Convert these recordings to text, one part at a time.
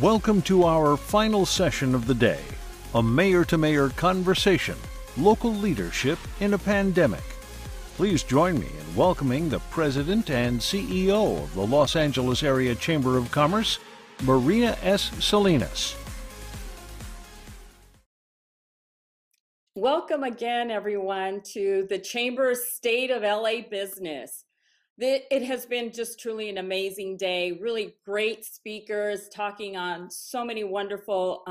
Welcome to our final session of the day, a mayor-to-mayor conversation, local leadership in a pandemic. Please join me in welcoming the President and CEO of the Los Angeles Area Chamber of Commerce, Maria S. Salinas. Welcome again, everyone, to the Chamber's State of LA Business. It has been just truly an amazing day, really great speakers talking on so many wonderful,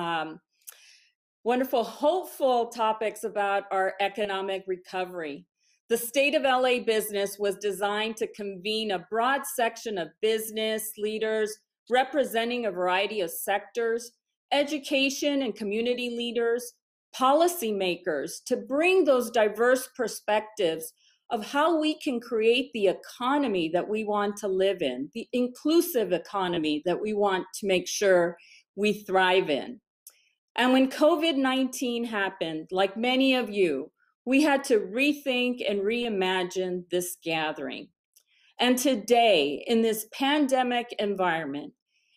hopeful topics about our economic recovery. The State of LA Business was designed to convene a broad section of business leaders representing a variety of sectors, education and community leaders, policymakers, to bring those diverse perspectives of how we can create the economy that we want to live in, the inclusive economy that we want to make sure we thrive in. And when COVID-19 happened, like many of you, we had to rethink and reimagine this gathering. And today, in this pandemic environment,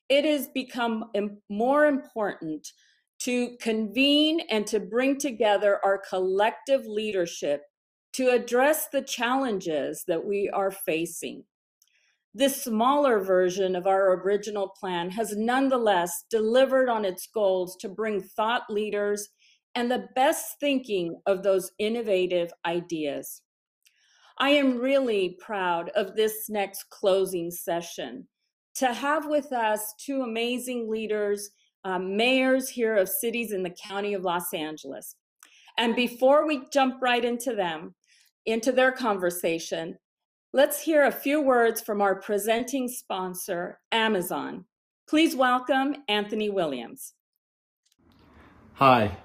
it has become more important to convene and to bring together our collective leadership to address the challenges that we are facing. This smaller version of our original plan has nonetheless delivered on its goals to bring thought leaders and the best thinking of those innovative ideas. I am really proud of this next closing session to have with us two amazing leaders, mayors here of cities in the County of Los Angeles. And before we jump right into their conversation, let's hear a few words from our presenting sponsor, Amazon. Please welcome Anthony Williams. Hi,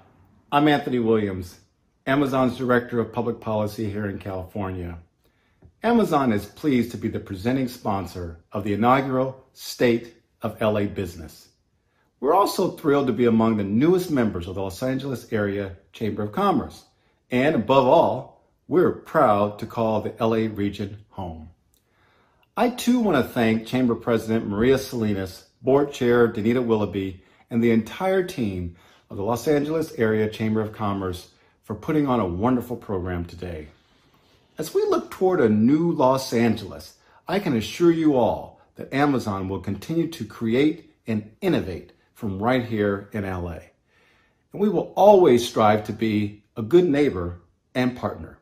I'm Anthony Williams, Amazon's Director of Public Policy here in California. Amazon is pleased to be the presenting sponsor of the inaugural State of LA Business. We're also thrilled to be among the newest members of the Los Angeles Area Chamber of Commerce. And above all, we're proud to call the LA region home. I too want to thank Chamber President Maria Salinas, Board Chair Danita Willoughby, and the entire team of the Los Angeles Area Chamber of Commerce for putting on a wonderful program today. As we look toward a new Los Angeles, I can assure you all that Amazon will continue to create and innovate from right here in LA. And we will always strive to be a good neighbor and partner.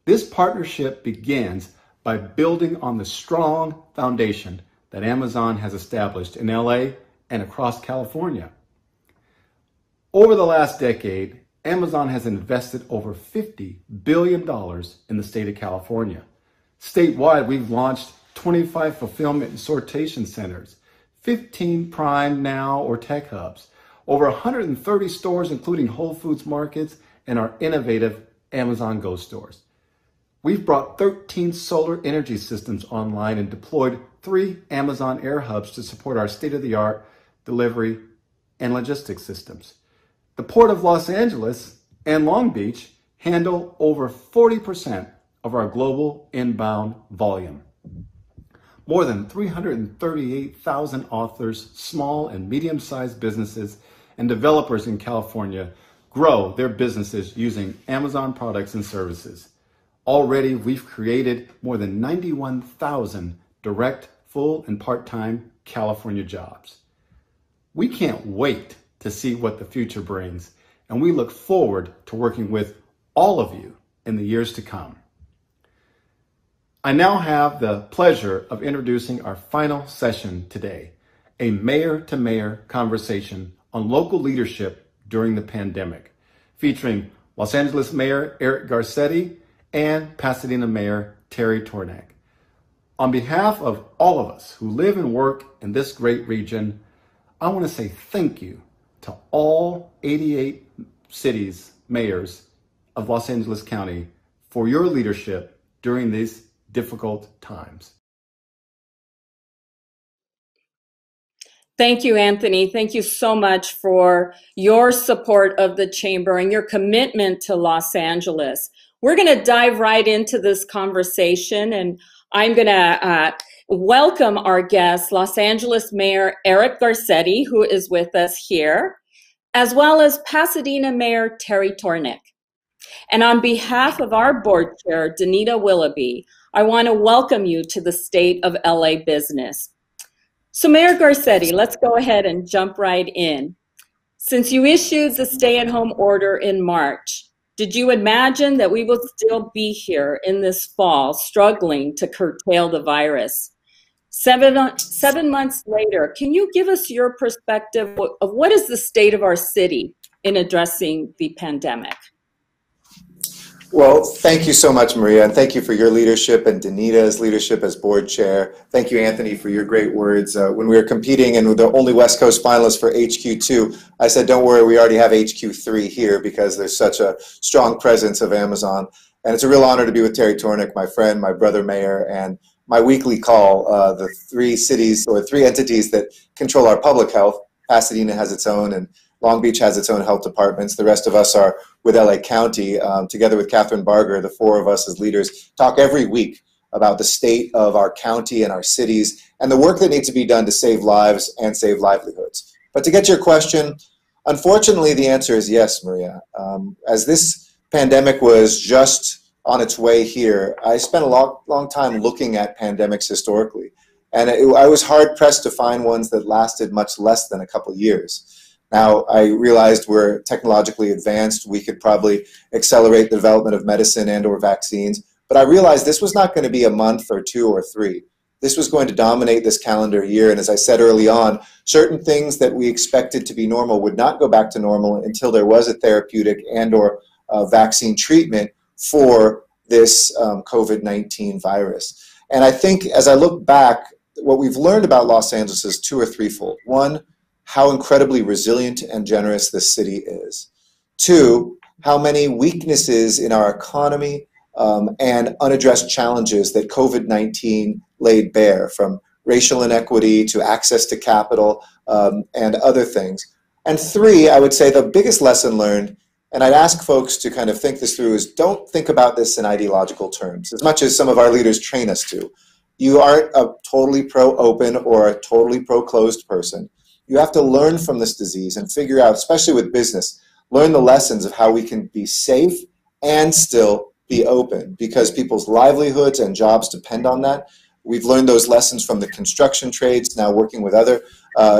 This partnership begins by building on the strong foundation that Amazon has established in LA and across California. Over the last decade, Amazon has invested over $50 billion in the state of California. Statewide, we've launched 25 fulfillment and sortation centers, 15 Prime Now or Tech Hubs, over 130 stores, including Whole Foods markets, and our innovative Amazon Go stores. We've brought 13 solar energy systems online and deployed 3 Amazon Air Hubs to support our state-of-the-art delivery and logistics systems. The Port of Los Angeles and Long Beach handle over 40% of our global inbound volume. More than 338,000 authors, small and medium-sized businesses, and developers in California grow their businesses using Amazon products and services. Already, we've created more than 91,000 direct, full, and part-time California jobs. We can't wait to see what the future brings, and we look forward to working with all of you in the years to come. I now have the pleasure of introducing our final session today, a mayor-to-mayor conversation on local leadership during the pandemic, featuring Los Angeles Mayor Eric Garcetti and Pasadena Mayor Terry Tornak. On behalf of all of us who live and work in this great region, I want to say thank you to all 88 cities, mayors of Los Angeles County for your leadership during these difficult times. Thank you, Anthony. Thank you so much for your support of the Chamber and your commitment to Los Angeles. We're going to dive right into this conversation, and I'm going to welcome our guest, Los Angeles Mayor Eric Garcetti, who is with us here, as well as Pasadena Mayor Terry Tornick. And on behalf of our board chair, Danita Willoughby, I want to welcome you to the State of LA Business. So Mayor Garcetti, let's go ahead and jump right in. Since you issued the stay-at-home order in March, did you imagine that we would still be here in this fall struggling to curtail the virus? 7 months later, can you give us your perspective of what is the state of our city in addressing the pandemic? Well, thank you so much, Maria, and thank you for your leadership and Danita's leadership as board chair. Thank you, Anthony, for your great words. When we were competing and we're the only West Coast finalists for HQ2, I said, don't worry, we already have HQ3 here because there's such a strong presence of Amazon. And it's a real honor to be with Terry Tornick, my friend, my brother mayor, and my weekly call, the 3 cities or 3 entities that control our public health. Pasadena has its own, and Long Beach has its own health departments. The rest of us are with LA County. Together with Catherine Barger, the 4 of us as leaders talk every week about the state of our county and our cities and the work that needs to be done to save lives and save livelihoods. But to get to your question, unfortunately, the answer is yes, Maria. As this pandemic was just on its way here, I spent a long time looking at pandemics historically. And I was hard pressed to find ones that lasted much less than a couple years. Now, I realized we're technologically advanced. We could probably accelerate the development of medicine and or vaccines. But I realized this was not going to be a month or 2 or 3. This was going to dominate this calendar year. And as I said early on, certain things that we expected to be normal would not go back to normal until there was a therapeutic and or vaccine treatment for this COVID-19 virus. And I think as I look back, what we've learned about Los Angeles is 2 or 3-fold. 1, how incredibly resilient and generous this city is. 2, how many weaknesses in our economy and unaddressed challenges that COVID-19 laid bare, from racial inequity to access to capital and other things. And 3, I would say the biggest lesson learned, and I'd ask folks to kind of think this through, is don't think about this in ideological terms, as much as some of our leaders train us to. You aren't a totally pro-open or a totally pro-closed person. You have to learn from this disease and figure out, especially with business, learn the lessons of how we can be safe and still be open, because people's livelihoods and jobs depend on that. We've learned those lessons from the construction trades, now working with other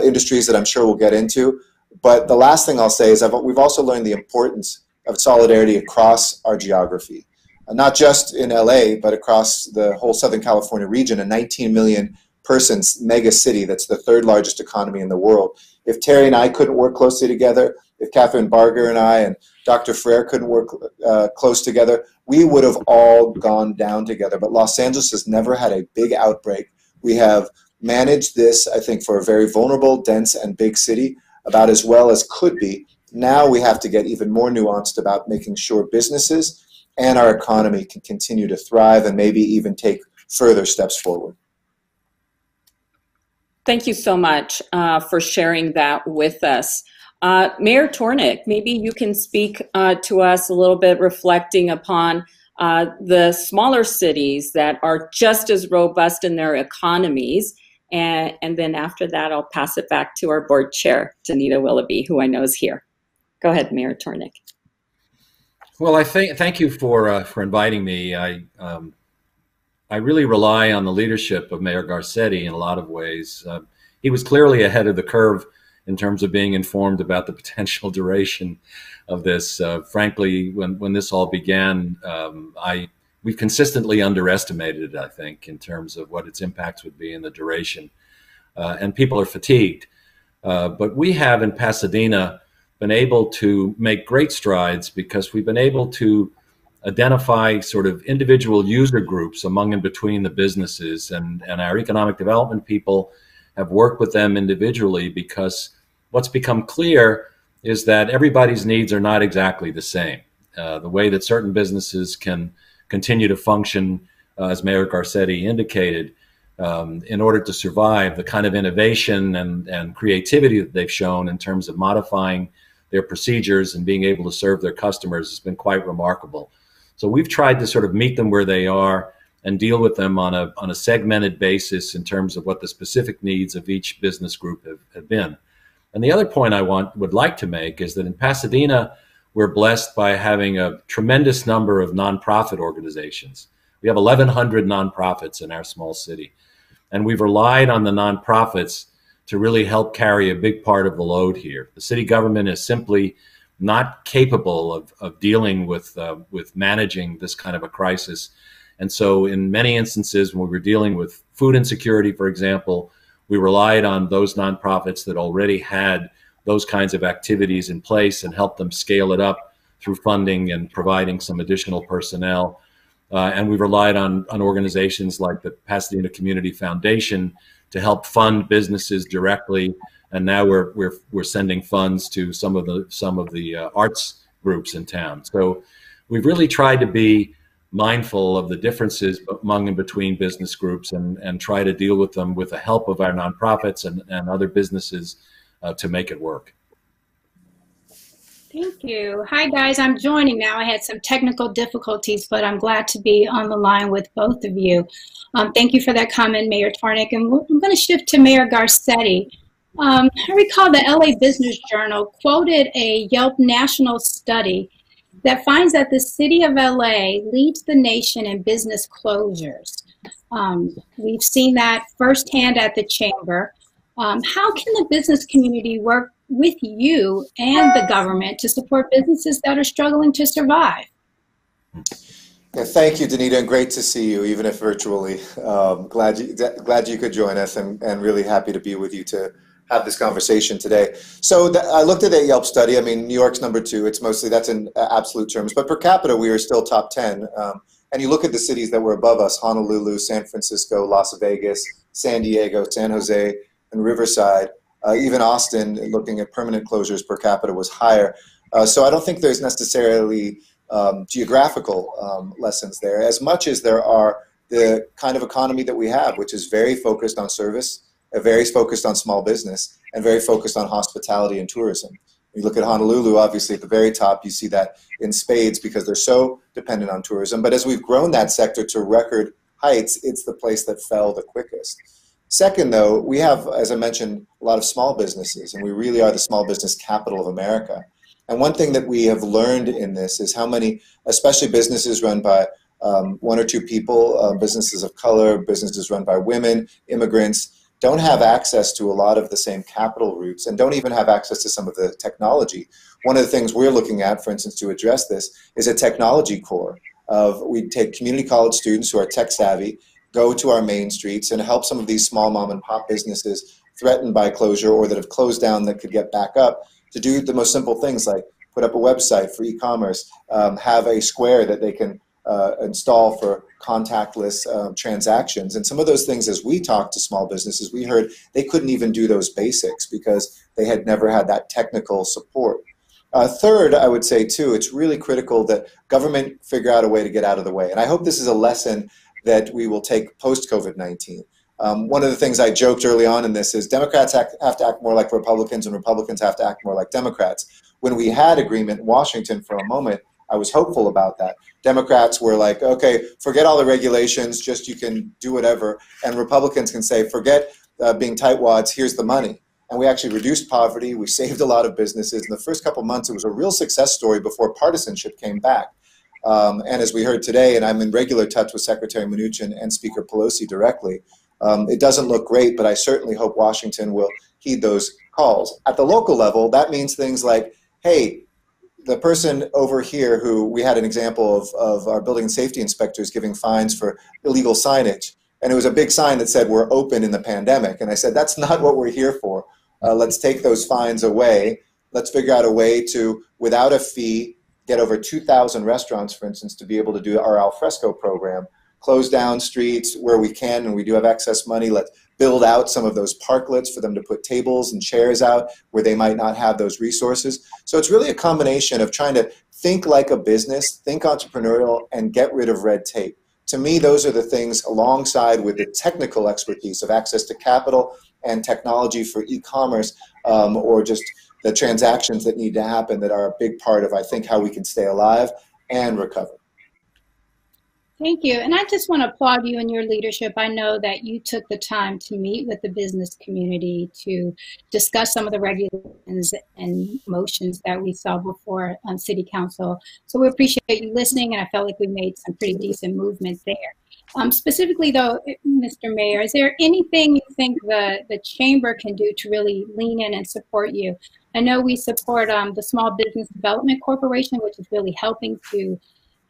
industries that I'm sure we'll get into. But the last thing I'll say is we've also learned the importance of solidarity across our geography, not just in LA, but across the whole Southern California region, a 19 million person mega city that's the 3rd largest economy in the world. If Terry and I couldn't work closely together, if Catherine Barger and I and Dr. Frere couldn't work close together, we would have all gone down together. But Los Angeles has never had a big outbreak. We have managed this, I think, for a very vulnerable, dense, and big city about as well as could be. Now we have to get even more nuanced about making sure businesses and our economy can continue to thrive and maybe even take further steps forward. Thank you so much for sharing that with us. Mayor Tornick, maybe you can speak to us a little bit, reflecting upon the smaller cities that are just as robust in their economies. And then after that, I'll pass it back to our board chair, Danita Willoughby, who I know is here. Go ahead, Mayor Tornick. Well, thank you for inviting me. I really rely on the leadership of Mayor Garcetti in a lot of ways. He was clearly ahead of the curve in terms of being informed about the potential duration of this. Frankly, when this all began, we consistently underestimated it, I think, in terms of what its impacts would be in the duration. And people are fatigued. But we have in Pasadena been able to make great strides because we've been able to identify sort of individual user groups among and between the businesses, and our economic development people have worked with them individually, because what's become clear is that everybody's needs are not exactly the same. The way that certain businesses can continue to function, as Mayor Garcetti indicated, in order to survive, the kind of innovation and creativity that they've shown in terms of modifying their procedures and being able to serve their customers has been quite remarkable. So we've tried to sort of meet them where they are and deal with them on a segmented basis in terms of what the specific needs of each business group have been. And the other point I would like to make is that in Pasadena, we're blessed by having a tremendous number of nonprofit organizations. We have 1,100 nonprofits in our small city, and we've relied on the nonprofits to really help carry a big part of the load here. The city government is simply not capable of dealing with managing this kind of a crisis. And so in many instances, when we were dealing with food insecurity, for example, we relied on those nonprofits that already had those kinds of activities in place and helped them scale it up through funding and providing some additional personnel. And we relied on organizations like the Pasadena Community Foundation to help fund businesses directly. And now we're sending funds to some of the arts groups in town. So we've really tried to be mindful of the differences among and between business groups and try to deal with them with the help of our nonprofits and other businesses to make it work. Thank you. Hi, guys. I'm joining now. I had some technical difficulties, but I'm glad to be on the line with both of you. Thank you for that comment, Mayor Tarnick. And I'm going to shift to Mayor Garcetti. I recall the LA Business Journal quoted a Yelp national study that finds that the city of LA leads the nation in business closures. We've seen that firsthand at the chamber. How can the business community work with you and the government to support businesses that are struggling to survive? Yeah, thank you, Danita, and great to see you, even if virtually. Glad you could join us, and really happy to be with you to have this conversation today. So I looked at that Yelp study. I mean, New York's #2. It's mostly, that's in absolute terms, but per capita, we are still top 10. And you look at the cities that were above us: Honolulu, San Francisco, Las Vegas, San Diego, San Jose, and Riverside. Even Austin, looking at permanent closures per capita, was higher. So I don't think there's necessarily geographical lessons there, as much as there are the kind of economy that we have, which is very focused on service, very focused on small business, and very focused on hospitality and tourism. You look at Honolulu, obviously at the very top, you see that in spades because they're so dependent on tourism. But as we've grown that sector to record heights, it's the place that fell the quickest. Second, though, we have, as I mentioned, a lot of small businesses, and we really are the small business capital of America. And one thing that we have learned in this is how many, especially businesses run by one or two people, businesses of color, businesses run by women, immigrants, don't have access to a lot of the same capital routes and don't even have access to some of the technology. One of the things we're looking at, for instance, to address this is a technology core of, we take community college students who are tech savvy, go to our main streets and help some of these small mom and pop businesses threatened by closure or that have closed down that could get back up to do the most simple things like put up a website for e-commerce, have a square that they can install for contactless transactions. And some of those things, as we talked to small businesses, we heard they couldn't even do those basics because they had never had that technical support. Third, I would say too, it's really critical that government figure out a way to get out of the way. And I hope this is a lesson that we will take post-COVID-19. One of the things I joked early on in this is Democrats have to act more like Republicans and Republicans have to act more like Democrats. When we had agreement in Washington for a moment, I was hopeful about that. Democrats were like, okay, forget all the regulations, just you can do whatever. And Republicans can say, forget being tightwads, here's the money. And we actually reduced poverty, we saved a lot of businesses. In the first couple months, it was a real success story before partisanship came back. And as we heard today, and I'm in regular touch with Secretary Mnuchin and Speaker Pelosi directly, it doesn't look great, but I certainly hope Washington will heed those calls. At the local level, that means things like, hey, the person over here who we had an example of our building and safety inspectors giving fines for illegal signage. And it was a big sign that said, we're open in the pandemic. And I said, that's not what we're here for. Let's take those fines away. Let's figure out a way to, without a fee, get over 2,000 restaurants, for instance, to be able to do our alfresco program. Close down streets where we can, and we do have excess money. Let's build out some of those parklets for them to put tables and chairs out where they might not have those resources. So it's really a combination of trying to think like a business, think entrepreneurial, and get rid of red tape. To me, those are the things, alongside with the technical expertise of access to capital and technology for e-commerce, or just the transactions that need to happen, that are a big part of, I think, how we can stay alive and recover. Thank you. And I just want to applaud you and your leadership. I know that you took the time to meet with the business community to discuss some of the regulations and motions that we saw before on City Council. So we appreciate you listening, and I felt like we made some pretty decent movement there. Specifically, though, Mr. Mayor, is there anything you think the Chamber can do to really lean in and support you? I know we support the Small Business Development Corporation, which is really helping to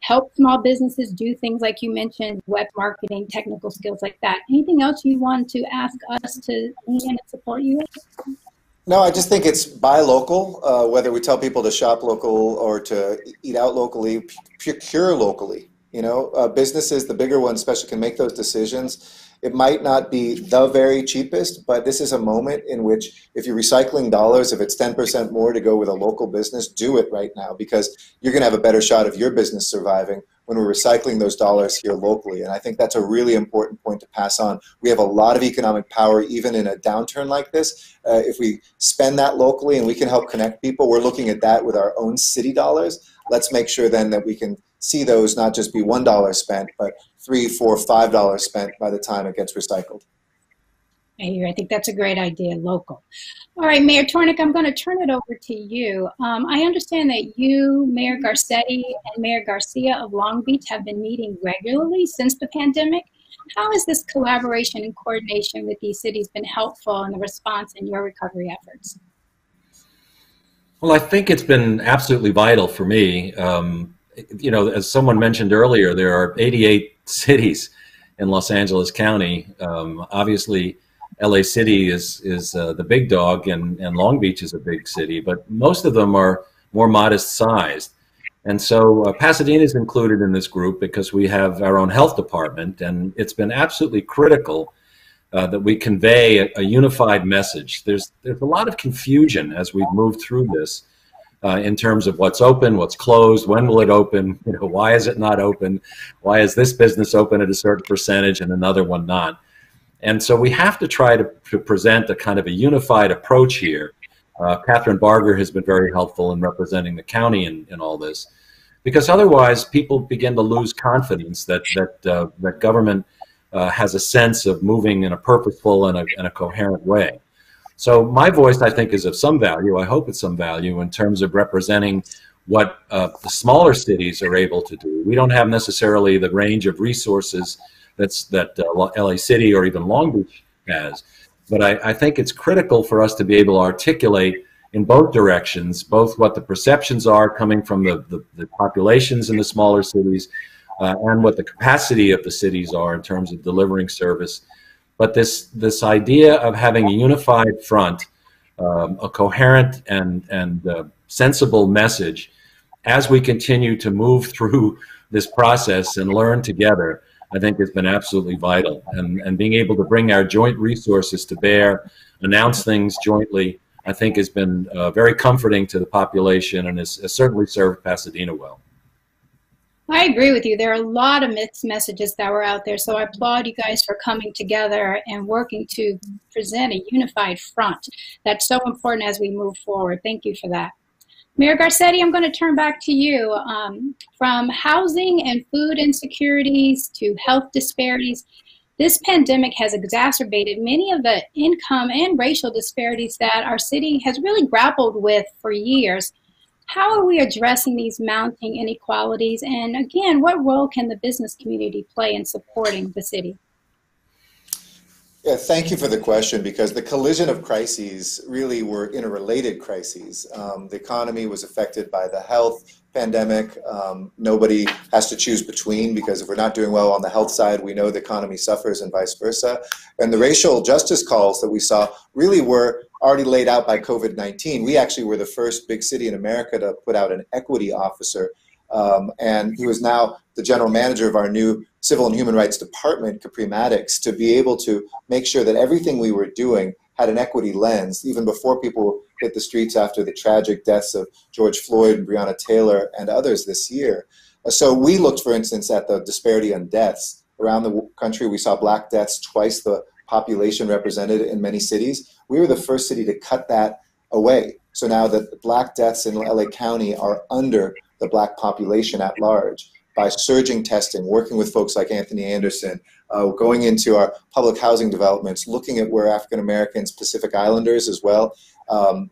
help small businesses do things like you mentioned, web marketing, technical skills like that. Anything else you want to ask us to lean in and support you with? No, I just think it's buy local, whether we tell people to shop local or to eat out locally, procure locally. You know, businesses, the bigger ones especially, can make those decisions. It might not be the very cheapest, but this is a moment in which if you're recycling dollars, if it's 10% more to go with a local business, do it right now, because you're going to have a better shot of your business surviving when we're recycling those dollars here locally. And I think that's a really important point to pass on. We have a lot of economic power, even in a downturn like this. If we spend that locally and we can help connect people, we're looking at that with our own city dollars. Let's make sure then that we can see those not just be $1 spent, but $3, $4, $5 spent by the time it gets recycled. I think that's a great idea, local. All right, Mayor Tornick, I'm going to turn it over to you. I understand that you, Mayor Garcetti, and Mayor Garcia of Long Beach have been meeting regularly since the pandemic. How has this collaboration and coordination with these cities been helpful in the response in your recovery efforts? Well, I think it's been absolutely vital for me. You know, as someone mentioned earlier, there are 88 cities in Los Angeles County. Obviously, LA City is the big dog, and Long Beach is a big city, but most of them are more modest sized. And so Pasadena is included in this group because we have our own health department, and it's been absolutely critical that we convey a unified message. There's a lot of confusion as we've moved through this. In terms of what's open, what's closed, when will it open, you know, why is it not open, why is this business open at a certain percentage and another one not. And so we have to try to present a kind of a unified approach here. Catherine Barger has been very helpful in representing the county in all this, because otherwise people begin to lose confidence that government has a sense of moving in a purposeful and a coherent way. So my voice, I think, is of some value. I hope it's some value in terms of representing what the smaller cities are able to do. We don't have necessarily the range of resources that LA City or even Long Beach has. But I think it's critical for us to be able to articulate in both directions, both what the perceptions are coming from the populations in the smaller cities and what the capacity of the cities are in terms of delivering service. But this idea of having a unified front, a coherent and sensible message as we continue to move through this process and learn together, I think has been absolutely vital. And being able to bring our joint resources to bear, announce things jointly, I think has been very comforting to the population and has certainly served Pasadena well. I agree with you. There are a lot of mixed messages that were out there. So I applaud you guys for coming together and working to present a unified front. That's so important as we move forward. Thank you for that. Mayor Garcetti, I'm going to turn back to you. From housing and food insecurities to health disparities, this pandemic has exacerbated many of the income and racial disparities that our city has really grappled with for years. How are we addressing these mounting inequalities? And again, what role can the business community play in supporting the city? Yeah, thank you for the question, because the collision of crises really were interrelated crises. The economy was affected by the health pandemic. Nobody has to choose between, because if we're not doing well on the health side, we know the economy suffers and vice versa. And the racial justice calls that we saw really were already laid out by COVID-19. We actually were the first big city in America to put out an equity officer. And he was now the general manager of our new Civil and Human Rights Department, Capri Maddox, to be able to make sure that everything we were doing had an equity lens, even before people hit the streets after the tragic deaths of George Floyd and Breonna Taylor and others this year. So we looked, for instance, at the disparity on deaths. Around the country, we saw Black deaths twice the population represented in many cities. We were the first city to cut that away. So now that the Black deaths in LA County are under the Black population at large. by surging testing, working with folks like Anthony Anderson, going into our public housing developments, looking at where African Americans, Pacific Islanders as well,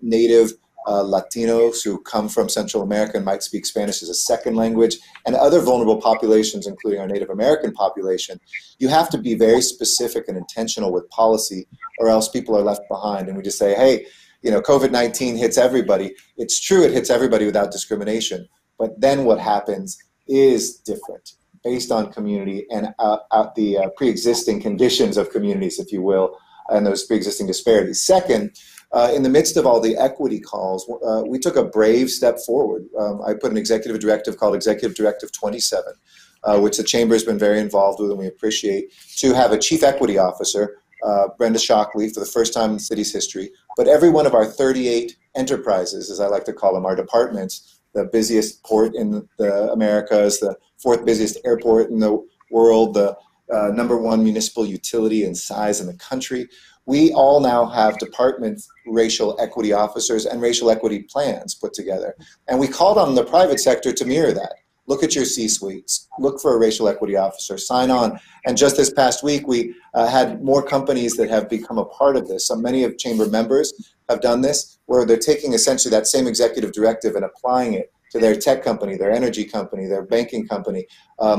Native Latinos who come from Central America and might speak Spanish as a second language, and other vulnerable populations, including our Native American population, you have to be very specific and intentional with policy, or else people are left behind. And we just say, hey, you know, COVID-19 hits everybody. It's true, it hits everybody without discrimination. But then what happens is different based on community and the pre-existing conditions of communities, if you will, and those pre-existing disparities. Second, in the midst of all the equity calls, we took a brave step forward. I put an executive directive called Executive Directive 27, which the Chamber has been very involved with and we appreciate, to have a chief equity officer, Brenda Shockley, for the first time in the city's history. But every one of our 38 enterprises, as I like to call them, our departments, the busiest port in the Americas, the fourth busiest airport in the world, the #1 municipal utility in size in the country, we all now have department racial equity officers and racial equity plans put together. And we called on the private sector to mirror that. Look at your C-suites, look for a racial equity officer, sign on. And just this past week, we had more companies that have become a part of this. So many of Chamber members have done this, where they're taking essentially that same executive directive and applying it to their tech company, their energy company, their banking company.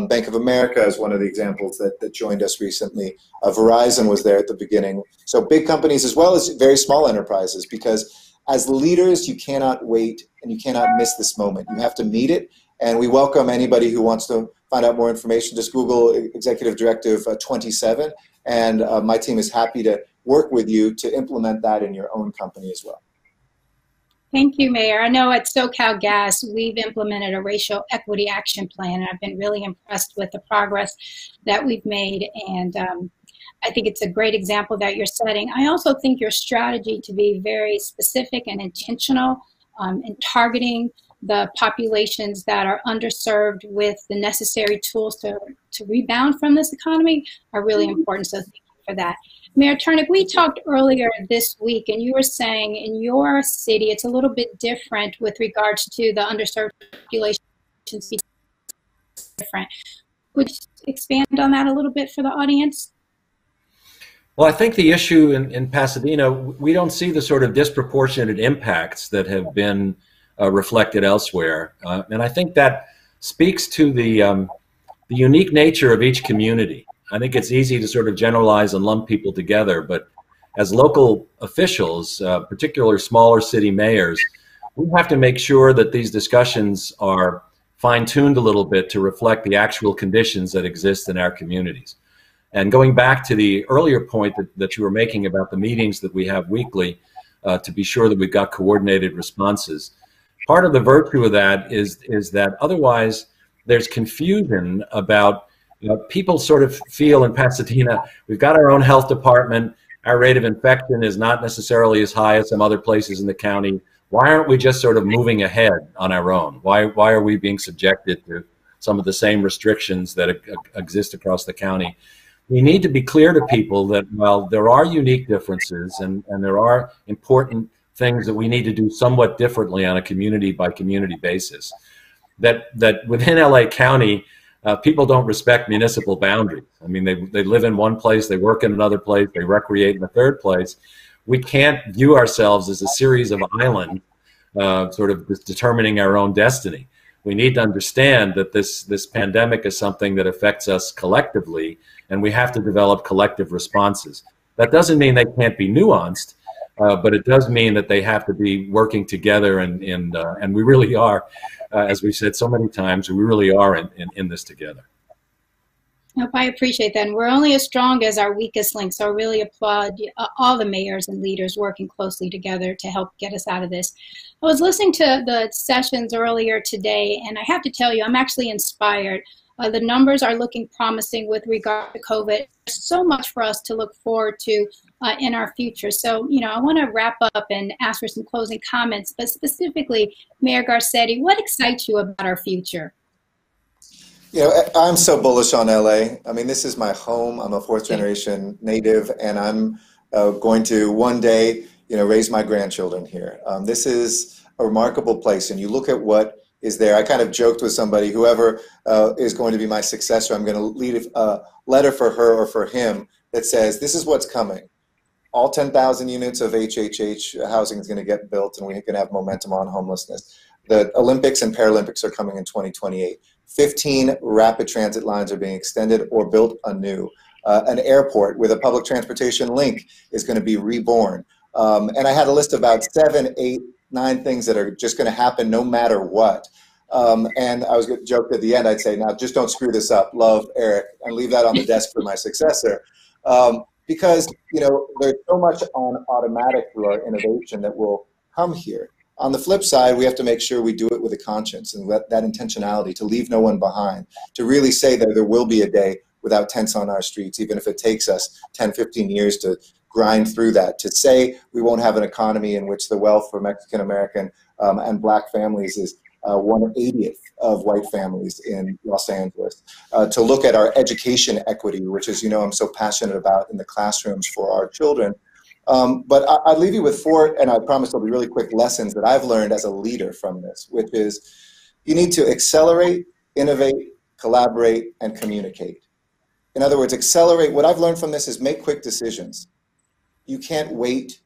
Bank of America is one of the examples that joined us recently. Verizon was there at the beginning. So big companies as well as very small enterprises, because as leaders, you cannot wait and you cannot miss this moment. You have to meet it. And we welcome anybody who wants to find out more information. Just Google Executive Directive 27, and my team is happy to work with you to implement that in your own company as well. Thank you, Mayor. I know at SoCal Gas, we've implemented a racial equity action plan, and I've been really impressed with the progress that we've made. And I think it's a great example that you're setting. I also think your strategy to be very specific and intentional in targeting the populations that are underserved with the necessary tools to rebound from this economy are really important. So thank you for that. Mayor Turnick, we talked earlier this week, and you were saying in your city it's a little bit different with regards to the underserved populations. Different. Would you expand on that a little bit for the audience? Well, I think the issue in Pasadena, we don't see the sort of disproportionate impacts that have been reflected elsewhere. And I think that speaks to the unique nature of each community. I think it's easy to sort of generalize and lump people together, but as local officials, particularly smaller city mayors, we have to make sure that these discussions are fine-tuned a little bit to reflect the actual conditions that exist in our communities. And going back to the earlier point that you were making about the meetings that we have weekly to be sure that we've got coordinated responses, part of the virtue of that is that otherwise there's confusion about, people sort of feel in Pasadena, we've got our own health department, our rate of infection is not necessarily as high as some other places in the county. Why aren't we just sort of moving ahead on our own? Why are we being subjected to some of the same restrictions that exist across the county? We need to be clear to people that while there are unique differences and there are important things that we need to do somewhat differently on a community by community basis, that within LA County, people don't respect municipal boundaries. I mean, they live in one place, they work in another place, they recreate in a third place. We can't view ourselves as a series of islands, sort of determining our own destiny. We need to understand that this pandemic is something that affects us collectively, and we have to develop collective responses. That doesn't mean they can't be nuanced, but it does mean that they have to be working together, and we really are, as we've said so many times, we really are in this together. Nope, I appreciate that. And we're only as strong as our weakest link. So I really applaud all the mayors and leaders working closely together to help get us out of this. I was listening to the sessions earlier today, and I have to tell you, I'm actually inspired. The numbers are looking promising with regard to COVID. There's so much for us to look forward to in our future. So, I want to wrap up and ask for some closing comments, but specifically, Mayor Garcetti, what excites you about our future? I'm so bullish on LA. I mean, this is my home. I'm a fourth generation native, and I'm going to one day, raise my grandchildren here. This is a remarkable place, and you look at what is there. I kind of joked with somebody, whoever is going to be my successor, I'm going to leave a letter for her or for him that says, this is what's coming. All 10,000 units of HHH housing is going to get built, and we can have momentum on homelessness. The Olympics and Paralympics are coming in 2028. 15 rapid transit lines are being extended or built anew. An airport with a public transportation link is going to be reborn. And I had a list of about 7, 8, 9 things that are just going to happen no matter what. And I was going to joke at the end, I'd say, now just don't screw this up. Love, Eric, and leave that on the desk for my successor. Because, you know, there's so much on automatic through our innovation that will come here. On the flip side, we have to make sure we do it with a conscience and that intentionality to leave no one behind, to really say that there will be a day without tents on our streets, even if it takes us 10, 15 years to grind through that, to say we won't have an economy in which the wealth for Mexican American and Black families is 1/80th of white families in Los Angeles, to look at our education equity, which is, you know, I'm so passionate about in the classrooms for our children. But I'll leave you with 4, and I promise they'll be really quick lessons that I've learned as a leader from this, which is you need to accelerate, innovate, collaborate, and communicate. In other words, accelerate. What I've learned from this is make quick decisions. You can't wait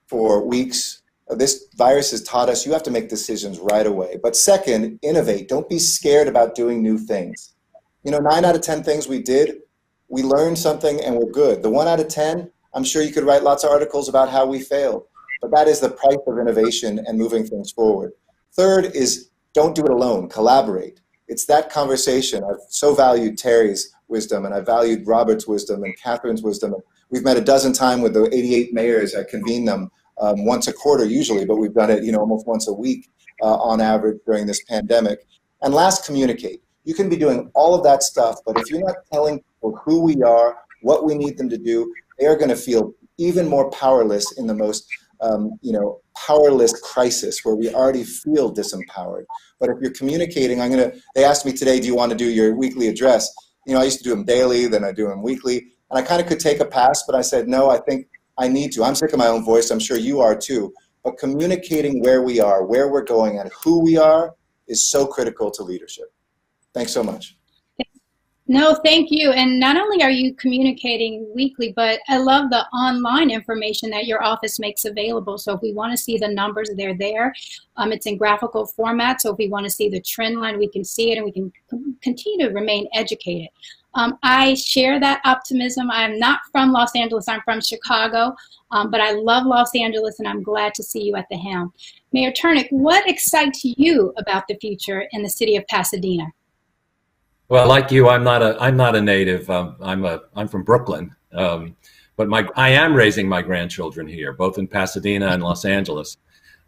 for weeks. This virus has taught us you have to make decisions right away. But second, innovate. Don't be scared about doing new things. You know, 9 out of 10 things we did, we learned something and we're good. The 1 out of 10, I'm sure you could write lots of articles about how we failed. But that is the price of innovation and moving things forward. Third is don't do it alone. Collaborate. It's that conversation. I've so valued Terry's wisdom, and I valued Robert's wisdom and Catherine's wisdom. We've met a dozen times with the 88 mayors. I convene them once a quarter usually, but we've done it, you know, almost once a week on average during this pandemic. And last, communicate. You can be doing all of that stuff, but if you're not telling people who we are, what we need them to do, they are going to feel even more powerless in the most, you know, powerless crisis where we already feel disempowered. But if you're communicating, they asked me today, do you want to do your weekly address? You know, I used to do them daily, then I do them weekly. And I kind of could take a pass, but I said, no, I think I need to. I'm sick of my own voice. I'm sure you are too. But communicating where we are, where we're going, and who we are is so critical to leadership. Thanks so much. No, thank you. And not only are you communicating weekly, but I love the online information that your office makes available. So if we want to see the numbers, they're there. It's in graphical format. So if we want to see the trend line, we can see it and we can continue to remain educated. I share that optimism. I'm not from Los Angeles. I'm from Chicago, but I love Los Angeles, and I'm glad to see you at the helm. Mayor Turnick, what excites you about the future in the city of Pasadena? Well, like you, I'm not a native. I'm from Brooklyn, but I am raising my grandchildren here, both in Pasadena and Los Angeles,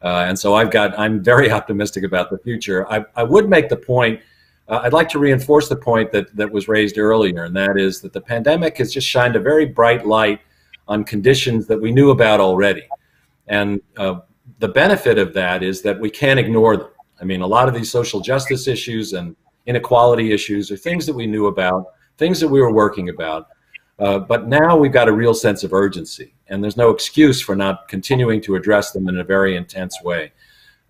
and so I'm very optimistic about the future. I would make the point. I'd like to reinforce the point that was raised earlier, and that is that the pandemic has just shined a very bright light on conditions that we knew about already, and the benefit of that is that we can't ignore them. I mean, a lot of these social justice issues and inequality issues are things that we knew about, things that we were working about, but now we've got a real sense of urgency, and there's no excuse for not continuing to address them in a very intense way.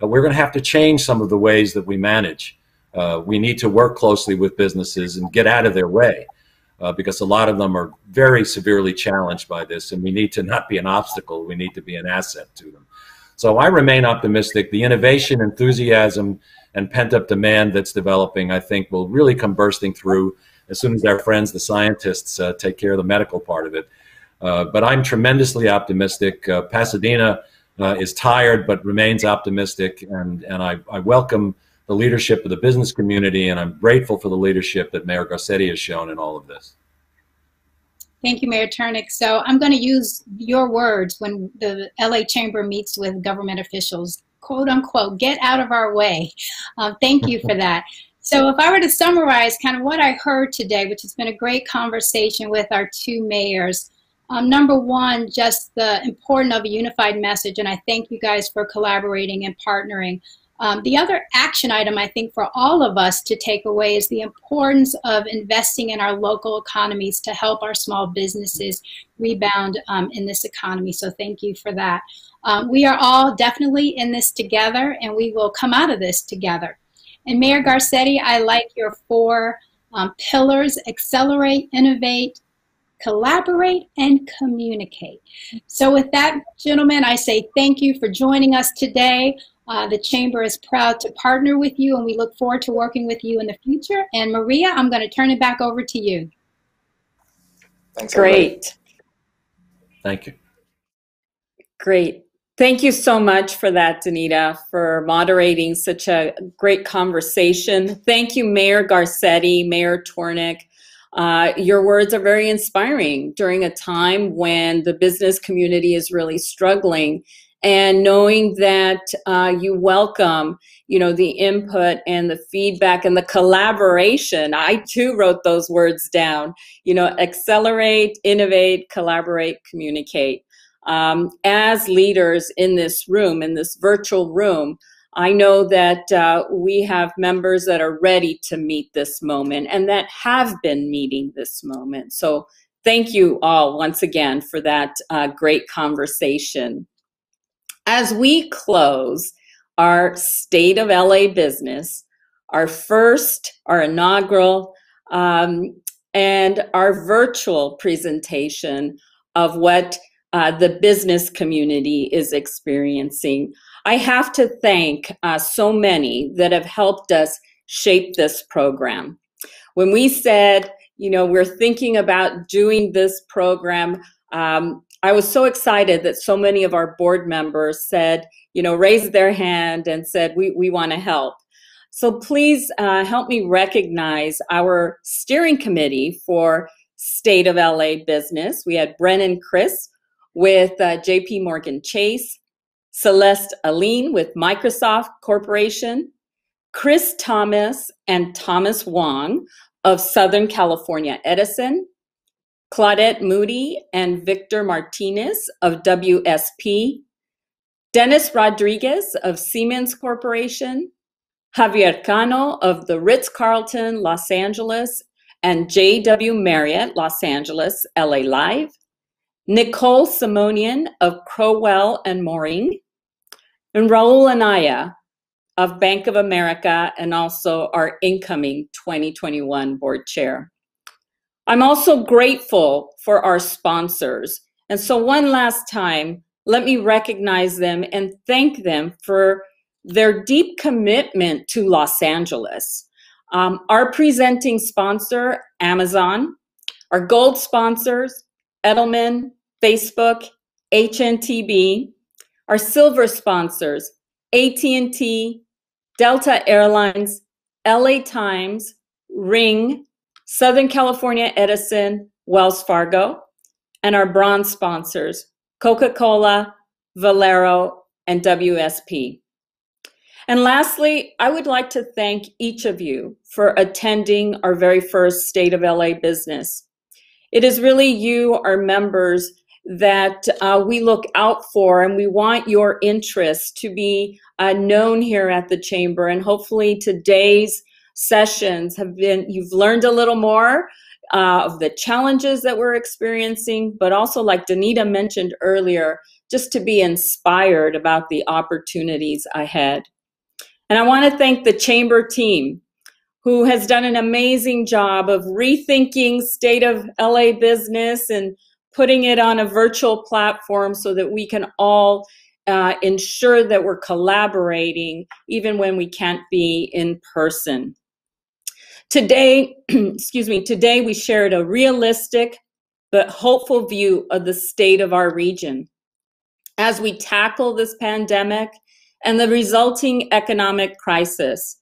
We're going to have to change some of the ways that we manage. We need to work closely with businesses and get out of their way, because a lot of them are very severely challenged by this, and we need to not be an obstacle, we need to be an asset to them. So I remain optimistic. The innovation, enthusiasm, and pent-up demand that's developing, I think, will really come bursting through as soon as our friends, the scientists, take care of the medical part of it. But I'm tremendously optimistic. Pasadena is tired, but remains optimistic, and I welcome the leadership of the business community, and I'm grateful for the leadership that Mayor Garcetti has shown in all of this. Thank you, Mayor Turnick. So I'm going to use your words when the LA Chamber meets with government officials, quote unquote, get out of our way. Thank you for that. So if I were to summarize kind of what I heard today, which has been a great conversation with our 2 mayors, number one, just the importance of a unified message, and I thank you guys for collaborating and partnering. The other action item, I think, for all of us to take away is the importance of investing in our local economies to help our small businesses rebound in this economy. So thank you for that. We are all definitely in this together, and we will come out of this together. And Mayor Garcetti, I like your 4 pillars: accelerate, innovate, collaborate, and communicate. So with that, gentlemen, I say thank you for joining us today. The Chamber is proud to partner with you, and we look forward to working with you in the future. And Maria, I'm going to turn it back over to you. Thanks, everybody. Great. Thank you. Great. Thank you so much for that, Danita, for moderating such a great conversation. Thank you, Mayor Garcetti, Mayor Tornick. Your words are very inspiring during a time when the business community is really struggling, and knowing that you welcome, the input and the feedback and the collaboration. I too wrote those words down, accelerate, innovate, collaborate, communicate. As leaders in this room, in this virtual room, I know that we have members that are ready to meet this moment and that have been meeting this moment. So thank you all once again for that great conversation. As we close our State of LA business, our inaugural, and our virtual presentation of what the business community is experiencing, I have to thank so many that have helped us shape this program. When we said, we're thinking about doing this program, I was so excited that so many of our board members said, raised their hand and said, we want to help. So please help me recognize our steering committee for State of LA Business. We had Brennan Chris with JP Morgan Chase, Celeste Aline with Microsoft Corporation, Chris Thomas and Thomas Wong of Southern California Edison, Claudette Moody and Victor Martinez of WSP, Dennis Rodriguez of Siemens Corporation, Javier Cano of the Ritz-Carlton Los Angeles and JW Marriott Los Angeles LA Live, Nicole Simonian of Crowell and Mooring, and Raul Anaya of Bank of America, and also our incoming 2021 board chair. I'm also grateful for our sponsors. And so one last time, let me recognize them and thank them for their deep commitment to Los Angeles. Our presenting sponsor, Amazon, our gold sponsors, Edelman, Facebook, HNTB, our silver sponsors, AT&T, Delta Airlines, LA Times, Ring, Southern California Edison, Wells Fargo, and our bronze sponsors, Coca-Cola, Valero, and WSP. And lastly, I would like to thank each of you for attending our very first State of LA Business. It is really you, our members, that we look out for, and we want your interests to be known here at the Chamber. And hopefully today's sessions you've learned a little more of the challenges that we're experiencing, but also, like Danita mentioned earlier, just to be inspired about the opportunities ahead. And I want to thank the Chamber team, who has done an amazing job of rethinking State of LA Business and putting it on a virtual platform so that we can all ensure that we're collaborating even when we can't be in person. Today, today we shared a realistic but hopeful view of the state of our region as we tackle this pandemic and the resulting economic crisis.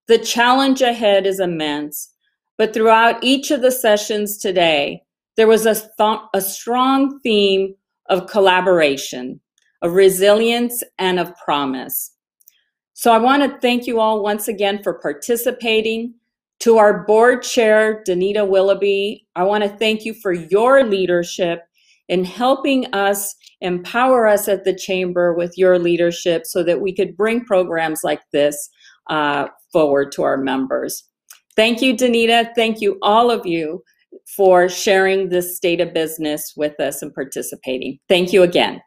The challenge ahead is immense, but throughout each of the sessions today, there was a strong theme of collaboration, of resilience, and of promise. So I want to thank you all once again for participating. To our board chair, Danita Willoughby, I want to thank you for your leadership in helping us, empower us at the Chamber with your leadership so that we could bring programs like this forward to our members. Thank you, Danita. Thank you, all of you, for sharing this state of business with us and participating. Thank you again.